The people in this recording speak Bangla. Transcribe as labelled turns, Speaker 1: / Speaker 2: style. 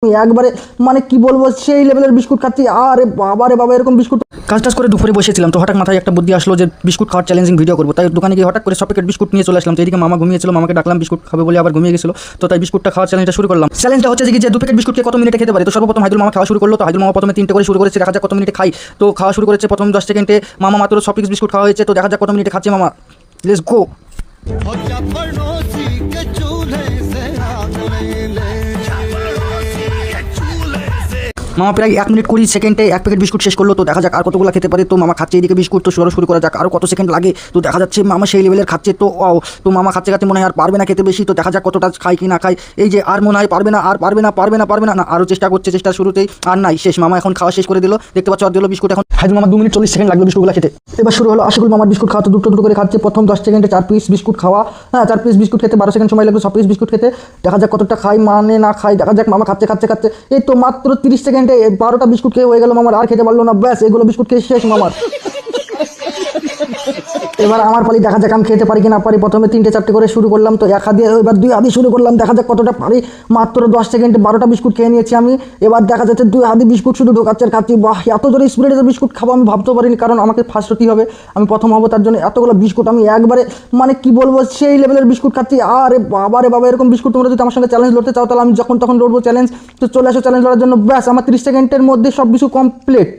Speaker 1: একবারে মানে কি বলবো সেই লেভেলের বিস্কুট খাচ্ছি। আরে বাবা রে বাবা, এরকম বিস্কুট কাজ টাজ করে দুপুরে বসেছিলাম, তো হঠাৎ মাথায় একটা বুদ্ধি আসলো যে বিস্কুট খাওয়ার চ্যালেঞ্জিং ভিডিও করবো। তাই দোকানে গিয়ে হঠাৎ করে সব প্যাকেট বিস্কুট নিয়ে চলে আসলাম। তো এদিকে মামা ঘুমিয়েছিল, মামাকে ডাকলাম বিস্কুট খাবে বলে, আবার ঘুমিয়ে গেছিল। তো তাই বিস্কুটটা খাওয়ার চ্যালেঞ্জটা শুরু করলাম। চ্যালেঞ্জটা হচ্ছে যে 2 প্যাকেট বিস্কুটকে কত মিনিটে খেতে পারে। তো সর্বপ্রথম হাইদুল মামা খাওয়া শুরু করলো। তো হাইদুল মামা প্রথমে 3টে করে শুরু করেছে, দেখা যাক কত মিনিটে খাই। তো খাওয়া শুরু করেছে, প্রথম 10 সেকেন্ডে মামা মাত্র 6 পিস বিস্কুট খাওয়া হয়েছে। তো দেখা যাক কত মিনিটে খাচ্ছে মামা। Let's go. মামা প্রায় 1 মিনিট 20 সেকেন্ডে 1 প্যাকেট বিস্কুট শেষ করলো। তো দেখা যাক আর কতগুলো খেতে পারে। তো মামা খাচ্ছে এদিকে বিস্কুট। তো শুরু করা যাক, আরও কত সেকেন্ড লাগে। তো দেখা যাচ্ছে মামা সেই লেভেলের খাচ্ছে। তো মামা খাচ্ছে মনে হয় আর পারবে না খেতে বেশি। তো দেখা যাক কতটা খাই কি না খাই। এই যে আর মনে হয় পারবে না না, আরও চেষ্টা করছে, চেষ্টা শুরুতেই আর নাই, শেষ। মামা এখন খাওয়া শেষ করে দিল, দেখতে পাচ্ছ আর দিল বিস্কুট। এখন হাইদুল মামা 2 মিনিট 40 সেকেন্ড লাগলো বিস্কুটগুলো খেতে। এবার শুরু হলো আশিকুল মামার বিস্কুট খাওয়া। তো দুটো করে খাচ্ছে। প্রথম 10 সেকেন্ডে 4 পিস বিস্কুট খাওয়া। হ্যাঁ, 4 পিস বিস্কুট খেতে 12 সেকেন্ড সময় লাগলো 6 পিস বিস্কুট খেতে। দেখা যাক কতটা খাই মানে না খাই। দেখা যাক মামা খাচ্ছে। এই তো মাত্র 30 সেকেন্ডে 12টা বিস্কুট খেয়ে হয়ে গেল মামার, আর খেতে পারলো না। ব্যাস, এগুলো বিস্কুট খেয়ে শেষ মামার। এবার আমার পালি, দেখা যাক আমি খেতে পারি কি না পারি। প্রথমে 3টে 4টে করে শুরু করলাম। তো 1 হাত দিয়ে, এবার 2 হাতে শুরু করলাম। দেখা যাক কতটা পারি। মাত্র 10 সেকেন্ডে 12টা বিস্কুট খেয়ে নিয়েছি আমি। এবার দেখা যাচ্ছে 2 হাতে বিস্কুট শুধু ঢোকাচ্ছে আর খাচ্ছি। বাহ, এত জোরে স্পিডে বিস্কুট খাবো আমি ভাবতেও পারিনি, কারণ আমাকে ফার্স্ট হতেই হবে, আমি প্রথম হবো। তার জন্য এতগুলো বিস্কুট আমি একবারে মানে কি বলবো সেই লেভেলের বিস্কুট খাচ্ছি। আরে বাবা রে বাবা, এরকম বিস্কুট তোমরা যদি আমার সঙ্গে চ্যালেঞ্জ লড়তে চাও, তাহলে আমি যখন তখন লড়বো চ্যালেঞ্জ। তো চলে আসো চ্যালেঞ্জ লড়ার জন্য। ব্যাস, আমার 30 সেকেন্ডের মধ্যে সব কিছু কমপ্লিট।